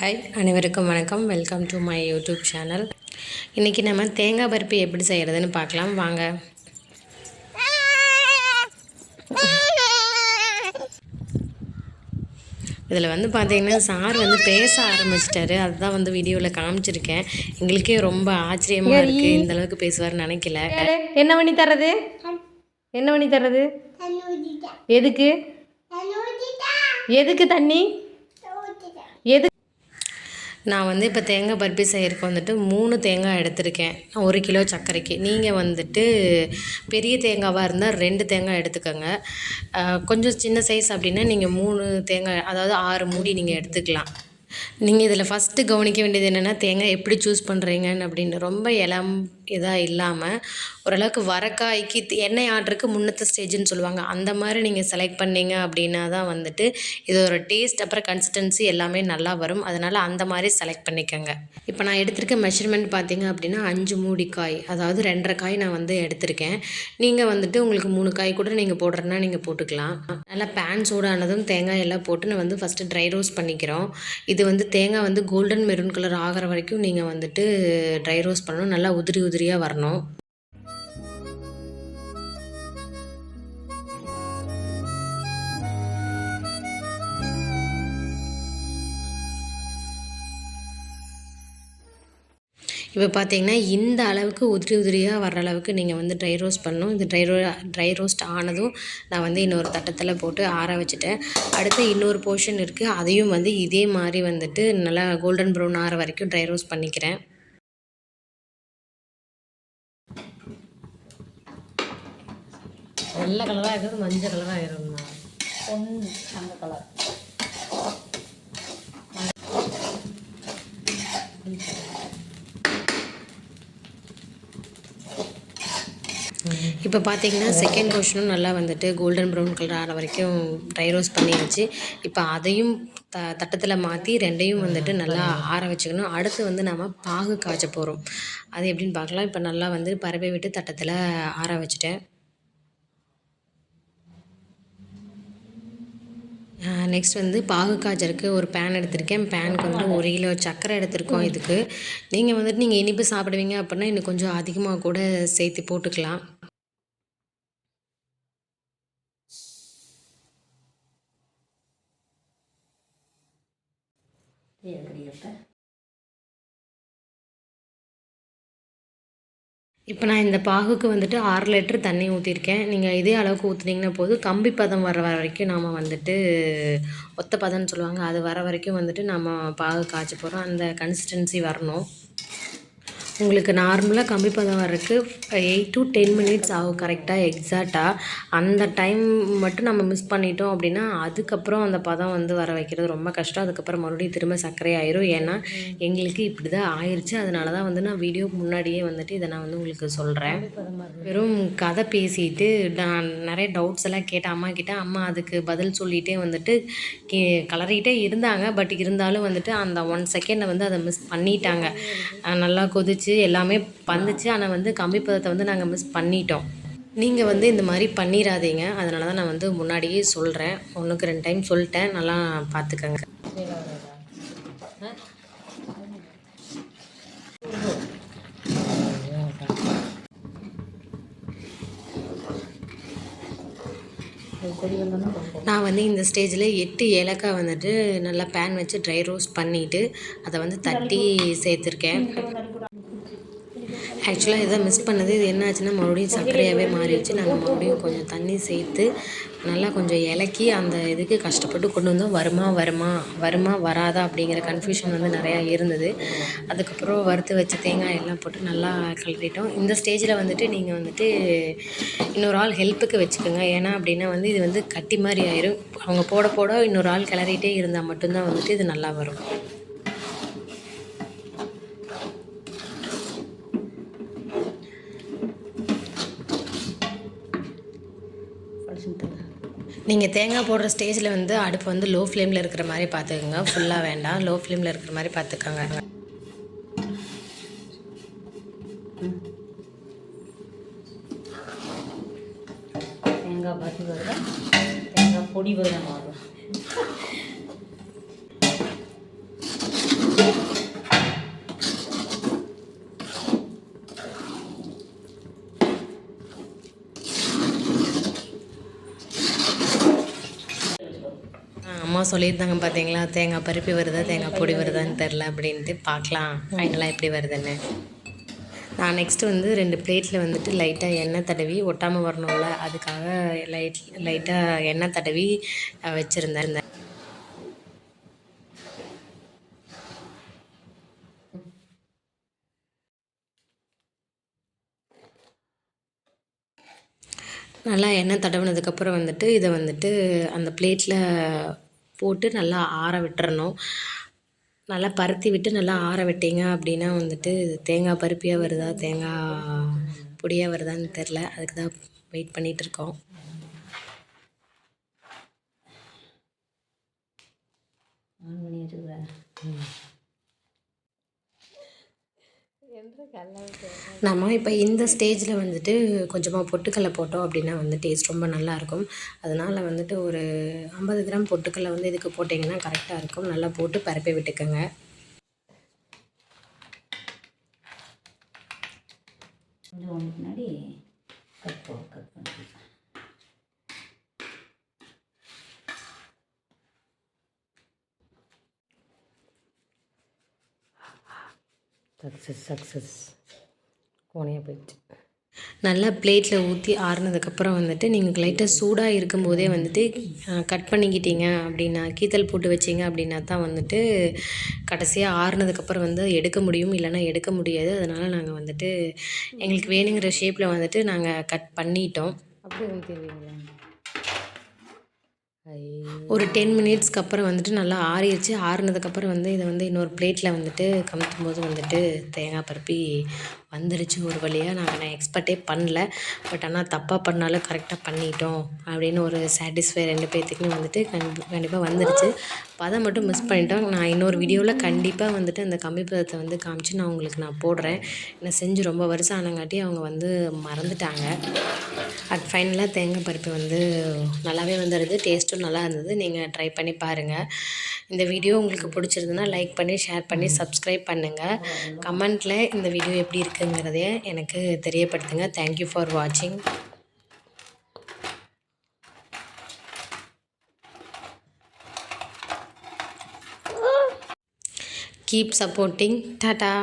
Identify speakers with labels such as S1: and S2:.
S1: Hi, அனைவருக்கும் வணக்கம். Welcome to my YouTube channel. இன்றைக்கி நம்ம தேங்காய் பருப்பு எப்படி செய்கிறதுன்னு பார்க்கலாம் வாங்க. இதில் பார்த்திங்கன்னா சார் பேச ஆரம்பிச்சிட்டாரு. அதுதான் வீடியோவில் காமிச்சிருக்கேன். எங்களுக்கே ரொம்ப ஆச்சரியமாக இருக்குது. இந்தளவுக்கு பேசுவார்னு நினைக்கல.
S2: என்ன பண்ணி தர்றது? என்ன பண்ணி தர்றது? எதுக்கு எதுக்கு தண்ணி? எது?
S1: நான் இப்போ தேங்காய் பருப்பி செய்கிறதுக்கு 3 தேங்காய் எடுத்திருக்கேன் 1 கிலோ சர்க்கரைக்கு. நீங்கள் பெரிய தேங்காவாக இருந்தால் 2 தேங்காய் எடுத்துக்கோங்க. கொஞ்சம் சின்ன சைஸ் அப்படின்னா நீங்கள் 3 தேங்காய், அதாவது 6 மூடி நீங்கள் எடுத்துக்கலாம். நீங்கள் இதில் ஃபஸ்ட்டு கவனிக்க வேண்டியது என்னென்னா, தேங்காய் எப்படி சூஸ் பண்ணுறீங்கன்னு அப்படின்னு. ரொம்ப இதாக இல்லாமல் ஓரளவுக்கு வரக்காய்க்கு எண்ணெய் ஆட்டுறதுக்கு முன்னத்த ஸ்டேஜுன்னு சொல்லுவாங்க, அந்த மாதிரி நீங்கள் செலக்ட் பண்ணிங்க அப்படின்னா தான் இதோட டேஸ்ட் அப்புறம் கன்சிஸ்டன்சி எல்லாமே நல்லா வரும். அதனால் அந்த மாதிரி செலக்ட் பண்ணிக்கோங்க. இப்போ நான் எடுத்திருக்க மெஷர்மெண்ட் பார்த்தீங்க அப்படின்னா 5 மூடி காய், அதாவது 2.5 காய் நான் எடுத்திருக்கேன். நீங்கள் உங்களுக்கு 3 காய் கூட நீங்கள் போடுறதுனா நீங்கள் போட்டுக்கலாம். நல்லா பேன் சூடானதும் தேங்காய் எல்லாம் போட்டு நான் ஃபஸ்ட்டு ட்ரை ரோஸ்ட் பண்ணிக்கிறோம். இது தேங்காய் கோல்டன் மெரூன் கலர் ஆகிற வரைக்கும் நீங்கள் ட்ரை ரோஸ்ட் பண்ணணும். நல்லா உதிரி உதிரியாக வரணும். இப்போ பார்த்தீங்கன்னா இந்த அளவுக்கு உதிரி உதிரியாக வர்ற அளவுக்கு நீங்கள் ட்ரை ரோஸ்ட் பண்ணணும். இந்த ட்ரை ரோஸ்ட் ஆனதும் நான் இன்னொரு தட்டத்தில் போட்டு ஆற வச்சுட்டேன். அடுத்து இன்னொரு போர்ஷன் இருக்குது, அதையும் இதே மாதிரி நல்லா கோல்டன் ப்ரௌன் ஆற வரைக்கும் ட்ரை ரோஸ்ட் பண்ணிக்கிறேன். வெள்ளை கலராக இருக்கிறது மஞ்சள் கலராக ஆயிரும்மா,
S2: அந்த கலர்.
S1: இப்போ பார்த்தீங்கன்னா செகண்ட் போர்ஷனும் நல்லா கோல்டன் ப்ரௌன் கலர் ஆகிற வரைக்கும் ட்ரை ரோஸ்ட் பண்ணியாச்சு. இப்போ அதையும் தட்டத்தில் மாற்றி 2ஐயும் நல்லா ஆற வச்சுக்கணும். அடுத்து நம்ம பாகு காய்ச்ச போகிறோம். அது எப்படின்னு பார்க்கலாம். இப்போ நல்லா பரப்பி விட்டு தட்டத்தில் ஆற வச்சுட்டேன். நெக்ஸ்ட் பாகு காய்ச்சலுக்கு ஒரு பேன் எடுத்திருக்கேன். பேனுக்கு 1 கிலோ சர்க்கரை எடுத்திருக்கோம். இதுக்கு நீங்கள் இனிப்பு சாப்பிடுவீங்க அப்படின்னா இன்னும் கொஞ்சம் அதிகமாக கூட சேர்த்து போட்டுக்கலாம். இப்போ நான் இந்த பாகுக்கு 6 லிட்டர் தண்ணி ஊற்றிருக்கேன். நீங்கள் இதே அளவுக்கு ஊற்றுனீங்கன்னா போதும். கம்பி பதம் வர வரைக்கும் நாம் ஒத்த பதம்னு சொல்லுவாங்க, அது வர வரைக்கும் நம்ம பாகு காய்ச்ச போகிறோம். அந்த கன்சிஸ்டன்சி வரணும். உங்களுக்கு நார்மலாக கம்பி பதம் வர்றதுக்கு 8 to 10 மினிட்ஸ் ஆகும் கரெக்டாக எக்ஸாக்டாக. அந்த டைம் மட்டும் நம்ம மிஸ் பண்ணிட்டோம் அப்படின்னா அதுக்கப்புறம் அந்த பதம் வர வைக்கிறது ரொம்ப கஷ்டம். அதுக்கப்புறம் மறுபடியும் திரும்ப சர்க்கரை ஆயிரும். ஏன்னா எங்களுக்கு இப்படி தான் ஆயிடுச்சு. அதனால தான் நான் வீடியோக்கு முன்னாடியே இதை நான் உங்களுக்கு சொல்கிறேன். வெறும் கதை பேசிட்டு நான் நிறைய டவுட்ஸ் எல்லாம் கேட்டேன் அம்மா கிட்டே. அம்மா அதுக்கு பதில் சொல்லிகிட்டே கலரிகிட்டே இருந்தாங்க. பட் இருந்தாலும் அந்த 1 செகண்டை அதை மிஸ் பண்ணிட்டாங்க. நல்லா கொதிச்சு எல்லாமே வந்துச்சு. ஆனால் கம்பி பதத்தை நாங்கள் மிஸ் பண்ணிட்டோம். நீங்கள் இந்த மாதிரி பண்ணிடாதீங்க. அதனால தான் நான் முன்னாடியே சொல்கிறேன். 1க்கு 2 டைம் சொல்லிட்டேன். நல்லா பார்த்துக்கங்க. நான் இந்த ஸ்டேஜில் 8 ஏலக்காய் நல்லா பேன் வச்சு ட்ரை ரோஸ்ட் பண்ணிவிட்டு அதை தட்டி சேர்த்துருக்கேன். ஆக்சுவலாக இதை மிஸ் பண்ணது. இது என்ன ஆச்சுன்னா மறுபடியும் சர்க்கரையாகவே மாறிடுச்சு. நாங்கள் மறுபடியும் கொஞ்சம் தண்ணி சேர்த்து நல்லா கொஞ்சம் இலக்கி அந்த இதுக்கு கஷ்டப்பட்டு கொண்டு வந்தோம். வருமா வராதா அப்படிங்கிற கன்ஃபியூஷன் நிறையா இருந்தது. அதுக்கப்புறம் வறுத்து வச்ச தேங்காய் எல்லாம் போட்டு நல்லா கிளறிட்டோம். இந்த ஸ்டேஜில் நீங்கள் இன்னொரு ஆள் ஹெல்ப்புக்கு வச்சுக்கோங்க. ஏன்னா அப்படின்னா இது கட்டி மாதிரி ஆயிரும். அவங்க போட இன்னொரு ஆள் கிளறிட்டே இருந்தால் மட்டும்தான் இது நல்லா வரும். நீங்கள் தேங்காய் போடுற ஸ்டேஜில் அடுப்பு லோ ஃப்ளேமில் இருக்கிற மாதிரி பார்த்துக்கோங்க. ஃபுல்லாக வேண்டாம், லோ ஃப்ளேமில் இருக்கிற மாதிரி பார்த்துக்கோங்க.
S2: தேங்காய் பருப்பு பதிலாக தேங்காய் பொடி பதிலாக மாறும்.
S1: அம்மா சொல்லியிருந்தாங்க பார்த்தீங்களா, தேங்காய் பருப்பி வருதா தேங்காய் பொடி வருதான்னு தெரில அப்படின்ட்டு. பார்க்கலாம் ஃபைனலாக எப்படி வருதுன்னு. நான் நெக்ஸ்ட்டு வந்து 2 பிளேட்டில் வந்துட்டு லைட்டாக எண்ணெய் தடவி ஒட்டாமல் வரணும்ல, அதுக்காக லைட்டாக எண்ணெய் தடவி வச்சுருந்தேன். நல்லா எண்ணெய் தடவினதுக்கப்புறம் வந்துட்டு இதை வந்துட்டு அந்த பிளேட்டில் போட்டு நல்லா ஆற விட்டுறணும். நல்லா பருத்தி விட்டு நல்லா ஆற விட்டீங்க அப்படின்னா வந்துட்டு தேங்காய் பருப்பியாக வருதா தேங்காய் பொடியாக வருதான்னு தெரில, அதுக்கு தான் வெயிட் பண்ணிகிட்ருக்கோம்.
S2: ஆன் பண்ணி வச்சுக்கிறேன்.
S1: நம்ம இப்போ இந்த ஸ்டேஜில் வந்துட்டு கொஞ்சமாக பொட்டுக்கடலை போட்டோம் அப்படின்னா வந்து டேஸ்ட் ரொம்ப நல்லாயிருக்கும். அதனால் வந்துட்டு ஒரு 50 கிராம் பொட்டுக்கடலை வந்து இதுக்கு போட்டிங்கன்னா கரெக்டாக இருக்கும். நல்லா போட்டு பரப்பி விட்டுக்கோங்க.
S2: கொஞ்சம் ஒன்று பின்னாடி கட் பண்ணி சக்ஸஸ் கோணையாக போயிடுச்சு.
S1: நல்லா பிளேட்டில் ஊற்றி ஆறுனதுக்கப்புறம் வந்துட்டு நீங்கள் லைட்டாக சூடாக இருக்கும்போதே வந்துட்டு கட் பண்ணிக்கிட்டீங்க அப்படின்னா, கீத்தல் போட்டு வச்சிங்க அப்படின்னா தான் வந்துட்டு கடைசியாக ஆறுனதுக்கப்புறம் வந்து எடுக்க முடியும், இல்லைன்னா எடுக்க முடியாது. அதனால் நாங்கள் வந்துட்டு எங்களுக்கு வேணுங்கிற ஷேப்பில் வந்துட்டு நாங்கள் கட் பண்ணிட்டோம்.
S2: அப்படியே ஊற்றிடுவீங்களா?
S1: ஒரு 10 மினிட்ஸ்க்கு அப்புறம் வந்துட்டு நல்லா ஆறிடுச்சு. ஆறுனதுக்கப்புறம் வந்து இதை வந்து இன்னொரு பிளேட்டில் வந்துட்டு கமுத்தும் போது வந்துட்டு தேங்காய் பருப்பி வந்துருச்சு ஒரு வழியாக. நான் எக்ஸ்பெக்டே பண்ணல. பட் ஆனால் தப்பாக பண்ணாலும் கரெக்டாக பண்ணிட்டோம் அப்படின்னு ஒரு சாட்டிஸ்ஃபை 2 பேர்த்துக்குமே வந்துட்டு கண்டிப்பாக வந்துருச்சு. பதம் மட்டும் மிஸ் பண்ணிட்டோம். நான் இன்னொரு வீடியோவில் கண்டிப்பாக வந்துட்டு அந்த கம்பி பதத்தை வந்து காமிச்சு நான் உங்களுக்கு நான் போடுறேன். ஏன்னா செஞ்சு ரொம்ப வருஷம் ஆனங்காட்டி அவங்க வந்து மறந்துட்டாங்க. ஃபைனலாக தேங்காய் பருப்பு வந்து நல்லாவே வந்துடுது. டேஸ்ட்டும் நல்லா இருந்தது. நீங்கள் ட்ரை பண்ணி பாருங்கள். இந்த வீடியோ உங்களுக்கு பிடிச்சிருந்துன்னா லைக் பண்ணி, ஷேர் பண்ணி, சப்ஸ்கிரைப் பண்ணுங்கள். கமெண்ட்டில் இந்த வீடியோ எப்படி இருக்குங்கிறதைய எனக்கு தெரியப்படுத்துங்க. தேங்க்யூ ஃபார் வாட்சிங். Keep supporting. டாடா.